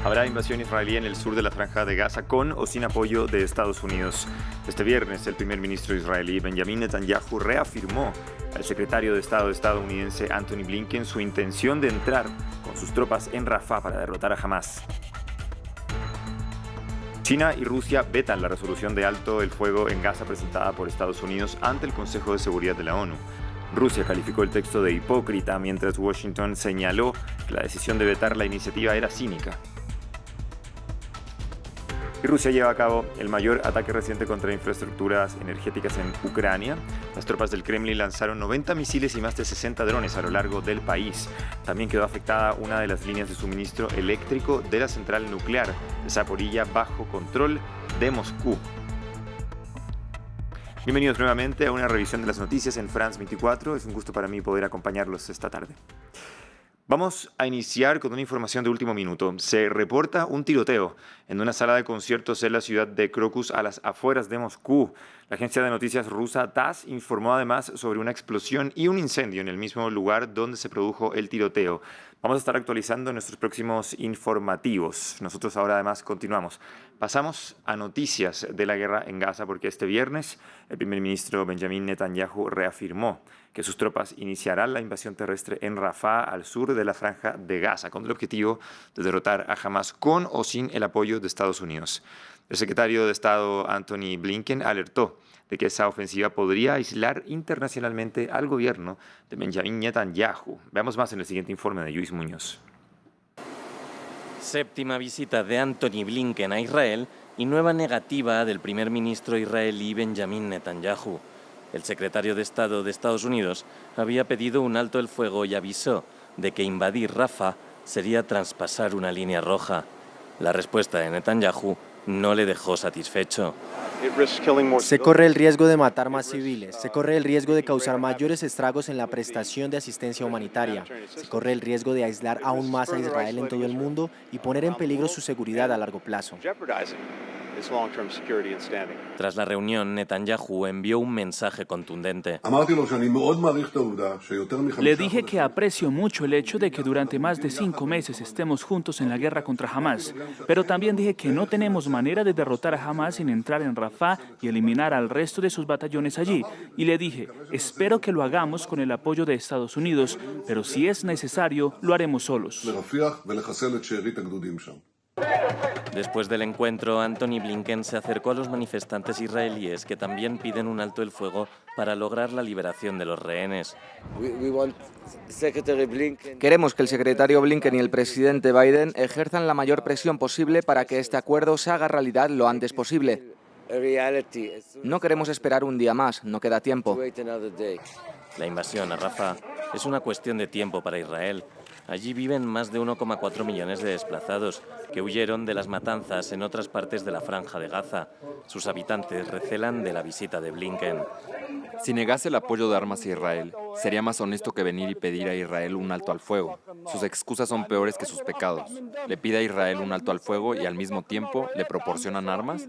Habrá invasión israelí en el sur de la Franja de Gaza con o sin apoyo de Estados Unidos. Este viernes, el primer ministro israelí Benjamin Netanyahu reafirmó al secretario de Estado estadounidense Antony Blinken su intención de entrar con sus tropas en Rafah para derrotar a Hamás. China y Rusia vetan la resolución de alto el fuego en Gaza presentada por Estados Unidos ante el Consejo de Seguridad de la ONU. Rusia calificó el texto de hipócrita, mientras Washington señaló que la decisión de vetar la iniciativa era cínica. Y Rusia lleva a cabo el mayor ataque reciente contra infraestructuras energéticas en Ucrania. Las tropas del Kremlin lanzaron 90 misiles y más de 60 drones a lo largo del país. También quedó afectada una de las líneas de suministro eléctrico de la central nuclear de Zaporilla bajo control de Moscú. Bienvenidos nuevamente a una revisión de las noticias en France 24. Es un gusto para mí poder acompañarlos esta tarde. Vamos a iniciar con una información de último minuto. Se reporta un tiroteo en una sala de conciertos en la ciudad de Crocus, a las afueras de Moscú. La agencia de noticias rusa TASS informó además sobre una explosión y un incendio en el mismo lugar donde se produjo el tiroteo. Vamos a estar actualizando nuestros próximos informativos. Nosotros ahora además continuamos. Pasamos a noticias de la guerra en Gaza, porque este viernes el primer ministro Benjamin Netanyahu reafirmó que sus tropas iniciarán la invasión terrestre en Rafah, al sur de la Franja de Gaza, con el objetivo de derrotar a Hamás con o sin el apoyo de Estados Unidos. El secretario de Estado Antony Blinken alertó de que esa ofensiva podría aislar internacionalmente al gobierno de Benjamin Netanyahu. Veamos más en el siguiente informe de Luis Muñoz. Séptima visita de Antony Blinken a Israel y nueva negativa del primer ministro israelí Benjamin Netanyahu. El secretario de Estado de Estados Unidos había pedido un alto el fuego y avisó de que invadir Rafah sería traspasar una línea roja. La respuesta de Netanyahu no le dejó satisfecho. Se corre el riesgo de matar más civiles, se corre el riesgo de causar mayores estragos en la prestación de asistencia humanitaria, se corre el riesgo de aislar aún más a Israel en todo el mundo y poner en peligro su seguridad a largo plazo. Tras la reunión, Netanyahu envió un mensaje contundente. Le dije que aprecio mucho el hecho de que durante más de 5 meses estemos juntos en la guerra contra Hamás, pero también dije que no tenemos manera de derrotar a Hamás sin entrar en Rafah y eliminar al resto de sus batallones allí. Y le dije, espero que lo hagamos con el apoyo de Estados Unidos, pero si es necesario, lo haremos solos. Después del encuentro, Antony Blinken se acercó a los manifestantes israelíes que también piden un alto el fuego para lograr la liberación de los rehenes. Queremos que el secretario Blinken y el presidente Biden ejerzan la mayor presión posible para que este acuerdo se haga realidad lo antes posible. No queremos esperar un día más, no queda tiempo. La invasión a Rafah es una cuestión de tiempo para Israel. Allí viven más de 1,4 millones de desplazados que huyeron de las matanzas en otras partes de la Franja de Gaza. Sus habitantes recelan de la visita de Blinken. Si negase el apoyo de armas a Israel, sería más honesto que venir y pedir a Israel un alto al fuego. Sus excusas son peores que sus pecados. Le pide a Israel un alto al fuego y al mismo tiempo le proporcionan armas.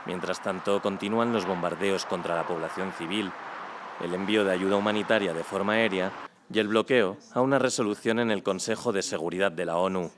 Mientras tanto, continúan los bombardeos contra la población civil, el envío de ayuda humanitaria de forma aérea y el bloqueo a una resolución en el Consejo de Seguridad de la ONU.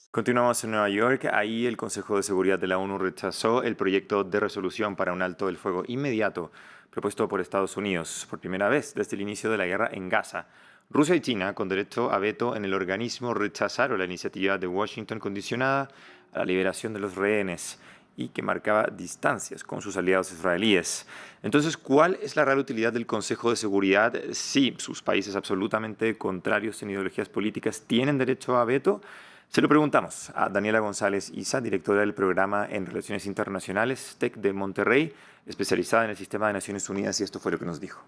Continuamos en Nueva York. Ahí el Consejo de Seguridad de la ONU rechazó el proyecto de resolución para un alto el fuego inmediato propuesto por Estados Unidos por primera vez desde el inicio de la guerra en Gaza. Rusia y China, con derecho a veto en el organismo, rechazaron la iniciativa de Washington condicionada a la liberación de los rehenes y que marcaba distancias con sus aliados israelíes. Entonces, ¿cuál es la real utilidad del Consejo de Seguridad si sus países absolutamente contrarios en ideologías políticas tienen derecho a veto? Se lo preguntamos a Daniela González Isa, directora del programa en Relaciones Internacionales TEC de Monterrey, especializada en el sistema de Naciones Unidas, y esto fue lo que nos dijo.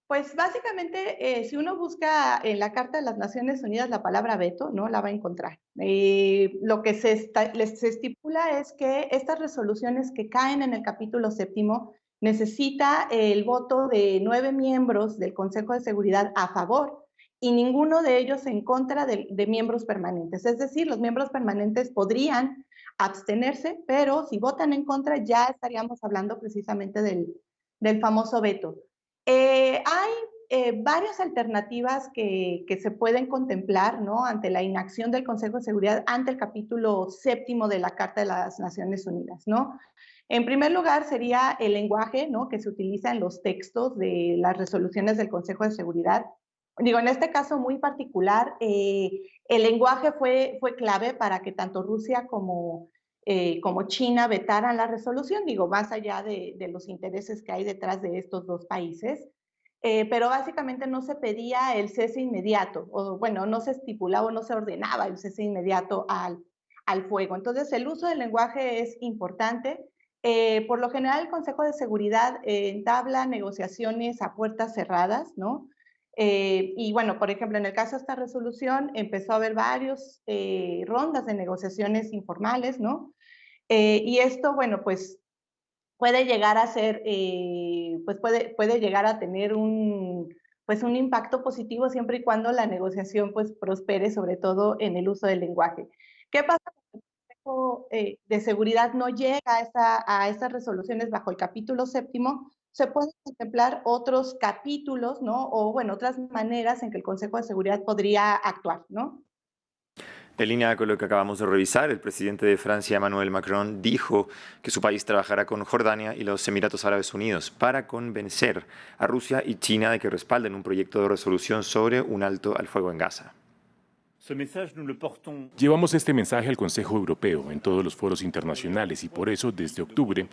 Pues básicamente, si uno busca en la Carta de las Naciones Unidas la palabra veto, no la va a encontrar. Lo que se estipula es que estas resoluciones que caen en el capítulo 7 necesita el voto de 9 miembros del Consejo de Seguridad a favor y ninguno de ellos en contra de miembros permanentes. Es decir, los miembros permanentes podrían abstenerse, pero si votan en contra ya estaríamos hablando precisamente del famoso veto. Hay varias alternativas que se pueden contemplar, ¿no?, ante la inacción del Consejo de Seguridad ante el capítulo 7º de la Carta de las Naciones Unidas, ¿no? En primer lugar sería el lenguaje, ¿no?, que se utiliza en los textos de las resoluciones del Consejo de Seguridad. Digo, en este caso muy particular, el lenguaje fue clave para que tanto Rusia como China vetaran la resolución, digo, más allá de los intereses que hay detrás de estos dos países. Pero básicamente no se pedía el cese inmediato, o bueno, no se estipulaba o no se ordenaba el cese inmediato al fuego. Entonces, el uso del lenguaje es importante. Por lo general, el Consejo de Seguridad entabla negociaciones a puertas cerradas, ¿no? Y bueno, por ejemplo, en el caso de esta resolución, empezó a haber varias rondas de negociaciones informales, ¿no? Y esto, bueno, pues puede llegar a ser, pues puede llegar a tener pues un impacto positivo siempre y cuando la negociación pues prospere, sobre todo en el uso del lenguaje. ¿Qué pasa cuando el Consejo de Seguridad no llega a estas resoluciones bajo el capítulo 7º? Se pueden contemplar otros capítulos, ¿no? O bueno, otras maneras en que el Consejo de Seguridad podría actuar, ¿no? En línea con lo que acabamos de revisar, el presidente de Francia, Emmanuel Macron, dijo que su país trabajará con Jordania y los Emiratos Árabes Unidos para convencer a Rusia y China de que respalden un proyecto de resolución sobre un alto al fuego en Gaza. Llevamos este mensaje al Consejo Europeo en todos los foros internacionales y por eso, desde octubre,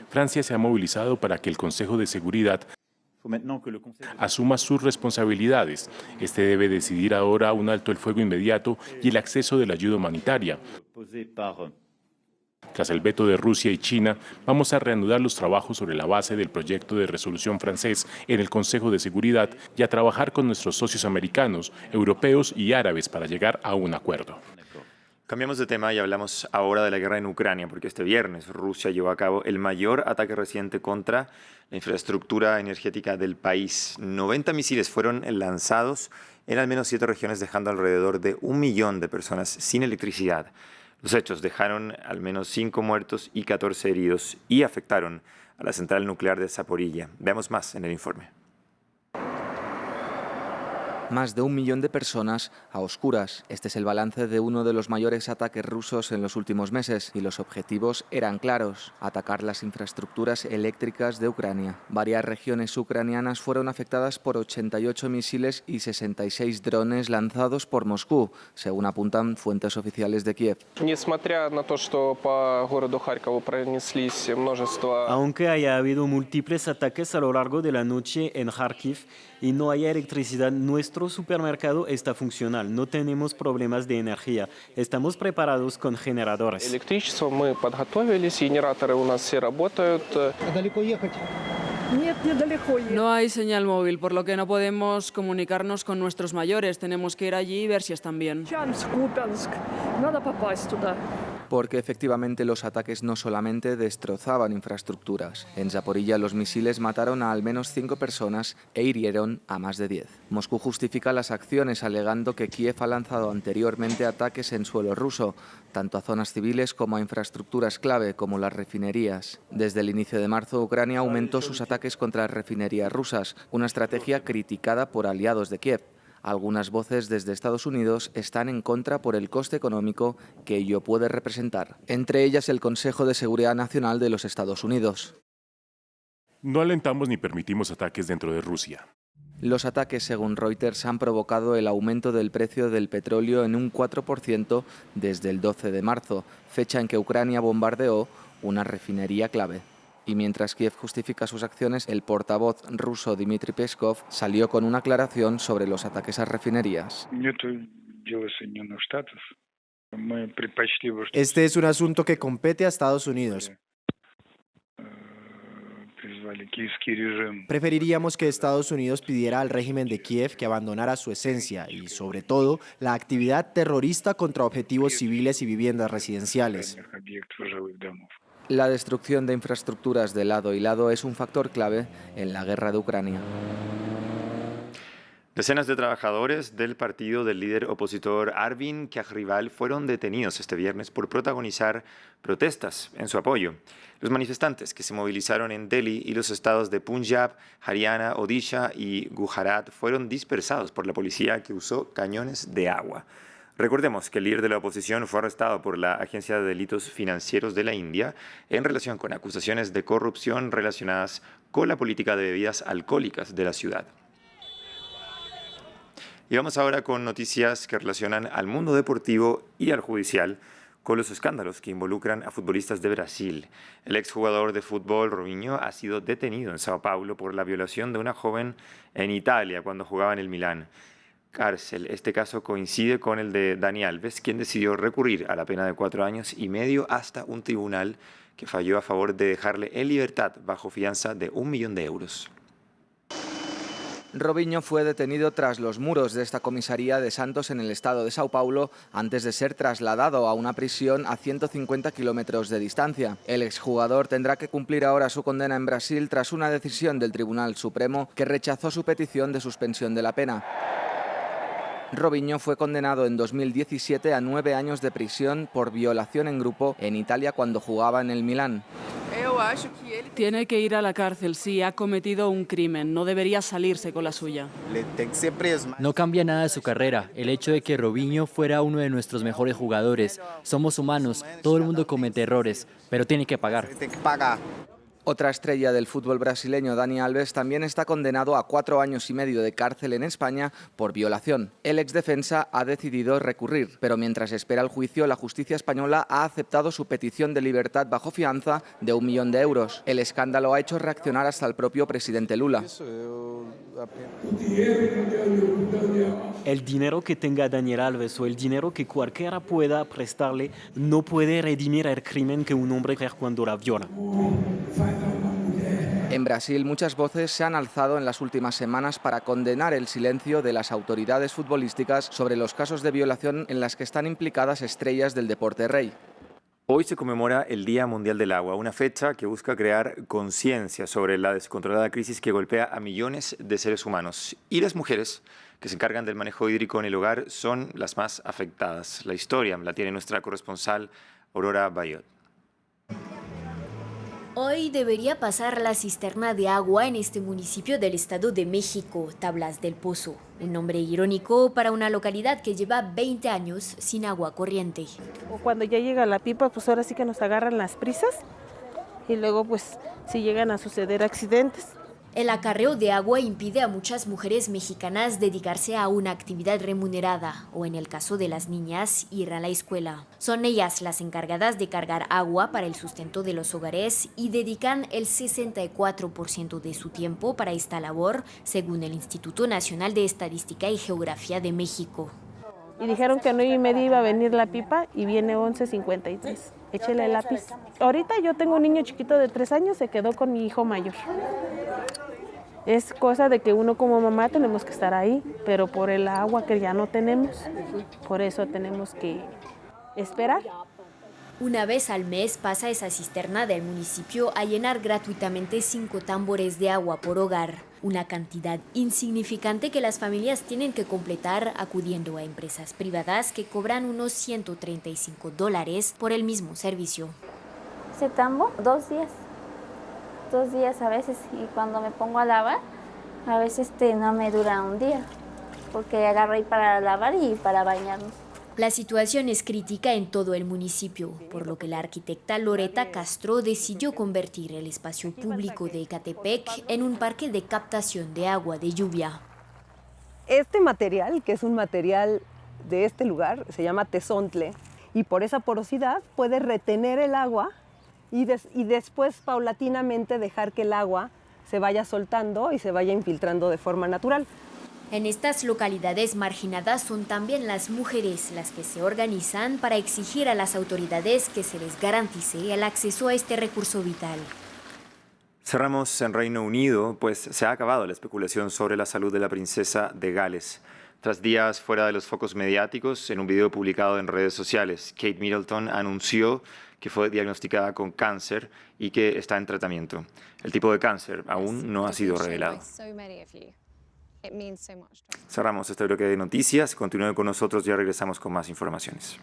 Francia se ha movilizado para que el Consejo de Seguridad asuma sus responsabilidades. Este debe decidir ahora un alto el fuego inmediato y el acceso de la ayuda humanitaria. Tras el veto de Rusia y China, vamos a reanudar los trabajos sobre la base del proyecto de resolución francés en el Consejo de Seguridad y a trabajar con nuestros socios americanos, europeos y árabes para llegar a un acuerdo. Cambiamos de tema y hablamos ahora de la guerra en Ucrania, porque este viernes Rusia llevó a cabo el mayor ataque reciente contra la infraestructura energética del país. 90 misiles fueron lanzados en al menos 7 regiones, dejando alrededor de 1 millón de personas sin electricidad. Los hechos dejaron al menos 5 muertos y 14 heridos y afectaron a la central nuclear de Zaporilla. Veamos más en el informe. Más de 1 millón de personas a oscuras. Este es el balance de uno de los mayores ataques rusos en los últimos meses y los objetivos eran claros: atacar las infraestructuras eléctricas de Ucrania. Varias regiones ucranianas fueron afectadas por 88 misiles y 66 drones lanzados por Moscú, según apuntan fuentes oficiales de Kiev. Aunque haya habido múltiples ataques a lo largo de la noche en Kharkiv y no haya electricidad, nuestro supermercado está funcional. No tenemos problemas de energía. Estamos preparados con generadores. No hay señal móvil, por lo que no podemos comunicarnos con nuestros mayores. Tenemos que ir allí y ver si están bien. Porque efectivamente los ataques no solamente destrozaban infraestructuras. En Zaporilla los misiles mataron a al menos 5 personas e hirieron a más de 10. Moscú justifica las acciones alegando que Kiev ha lanzado anteriormente ataques en suelo ruso, tanto a zonas civiles como a infraestructuras clave como las refinerías. Desde el inicio de marzo, Ucrania aumentó sus ataques contra las refinerías rusas, una estrategia criticada por aliados de Kiev. Algunas voces desde Estados Unidos están en contra por el coste económico que ello puede representar, entre ellas el Consejo de Seguridad Nacional de los Estados Unidos. No alentamos ni permitimos ataques dentro de Rusia. Los ataques, según Reuters, han provocado el aumento del precio del petróleo en un 4% desde el 12 de marzo, fecha en que Ucrania bombardeó una refinería clave. Y mientras Kiev justifica sus acciones, el portavoz ruso Dmitry Peskov salió con una aclaración sobre los ataques a refinerías. Este es un asunto que compete a Estados Unidos. Preferiríamos que Estados Unidos pidiera al régimen de Kiev que abandonara su esencia y, sobre todo, la actividad terrorista contra objetivos civiles y viviendas residenciales. La destrucción de infraestructuras de lado y lado es un factor clave en la guerra de Ucrania. Decenas de trabajadores del partido del líder opositor Arvind Kejriwal fueron detenidos este viernes por protagonizar protestas en su apoyo. Los manifestantes que se movilizaron en Delhi y los estados de Punjab, Haryana, Odisha y Gujarat fueron dispersados por la policía, que usó cañones de agua. Recordemos que el líder de la oposición fue arrestado por la Agencia de Delitos Financieros de la India en relación con acusaciones de corrupción relacionadas con la política de bebidas alcohólicas de la ciudad. Y vamos ahora con noticias que relacionan al mundo deportivo y al judicial con los escándalos que involucran a futbolistas de Brasil. El exjugador de fútbol Robinho ha sido detenido en Sao Paulo por la violación de una joven en Italia cuando jugaba en el Milán. Cárcel. Este caso coincide con el de Dani Alves, quien decidió recurrir a la pena de 4 años y medio hasta un tribunal que falló a favor de dejarle en libertad bajo fianza de 1 millón de euros. Robinho fue detenido tras los muros de esta comisaría de Santos en el estado de Sao Paulo antes de ser trasladado a una prisión a 150 kilómetros de distancia. El exjugador tendrá que cumplir ahora su condena en Brasil tras una decisión del Tribunal Supremo que rechazó su petición de suspensión de la pena. Robinho fue condenado en 2017 a 9 años de prisión por violación en grupo en Italia cuando jugaba en el Milán. Tiene que ir a la cárcel, sí, ha cometido un crimen, no debería salirse con la suya. No cambia nada de su carrera, el hecho de que Robinho fuera uno de nuestros mejores jugadores. Somos humanos, todo el mundo comete errores, pero tiene que pagar. Otra estrella del fútbol brasileño, Dani Alves, también está condenado a 4 años y medio de cárcel en España por violación. El exdefensa ha decidido recurrir, pero mientras espera el juicio, la justicia española ha aceptado su petición de libertad bajo fianza de 1 millón de euros. El escándalo ha hecho reaccionar hasta el propio presidente Lula. El dinero que tenga Daniel Alves o el dinero que cualquiera pueda prestarle no puede redimir el crimen que un hombre cuando la viola. En Brasil, muchas voces se han alzado en las últimas semanas para condenar el silencio de las autoridades futbolísticas sobre los casos de violación en las que están implicadas estrellas del deporte rey. Hoy se conmemora el Día Mundial del Agua, una fecha que busca crear conciencia sobre la descontrolada crisis que golpea a millones de seres humanos. Y las mujeres que se encargan del manejo hídrico en el hogar son las más afectadas. La historia la tiene nuestra corresponsal Aurora Bayot. Hoy debería pasar la cisterna de agua en este municipio del Estado de México, Tablas del Pozo. Un nombre irónico para una localidad que lleva 20 años sin agua corriente. Cuando ya llega la pipa, pues ahora sí que nos agarran las prisas y luego pues si llegan a suceder accidentes. El acarreo de agua impide a muchas mujeres mexicanas dedicarse a una actividad remunerada o, en el caso de las niñas, ir a la escuela. Son ellas las encargadas de cargar agua para el sustento de los hogares y dedican el 64% de su tiempo para esta labor, según el Instituto Nacional de Estadística y Geografía de México. Y dijeron que a 9:30 iba a venir la pipa y viene 11:53. Échele el lápiz. Ahorita yo tengo un niño chiquito de 3 años, se quedó con mi hijo mayor. Es cosa de que uno como mamá tenemos que estar ahí, pero por el agua que ya no tenemos, por eso tenemos que esperar. Una vez al mes pasa esa cisterna del municipio a llenar gratuitamente 5 tambores de agua por hogar, una cantidad insignificante que las familias tienen que completar acudiendo a empresas privadas que cobran unos $135 por el mismo servicio. Ese tambo, 2 días. 2 días a veces, y cuando me pongo a lavar, a veces no me dura un día, porque agarro ahí para lavar y para bañarnos. La situación es crítica en todo el municipio, por lo que la arquitecta Loreta Castro decidió convertir el espacio público de Ecatepec en un parque de captación de agua de lluvia. Este material, que es un material de este lugar, se llama tezontle, y por esa porosidad puede retener el agua y después paulatinamente dejar que el agua se vaya soltando y se vaya infiltrando de forma natural. En estas localidades marginadas son también las mujeres las que se organizan para exigir a las autoridades que se les garantice el acceso a este recurso vital. Cerramos en Reino Unido, pues se ha acabado la especulación sobre la salud de la princesa de Gales. Tras días fuera de los focos mediáticos, en un video publicado en redes sociales, Kate Middleton anunció que fue diagnosticada con cáncer y que está en tratamiento. El tipo de cáncer aún no ha sido revelado. Cerramos este bloque de noticias. Continúen con nosotros, ya regresamos con más informaciones.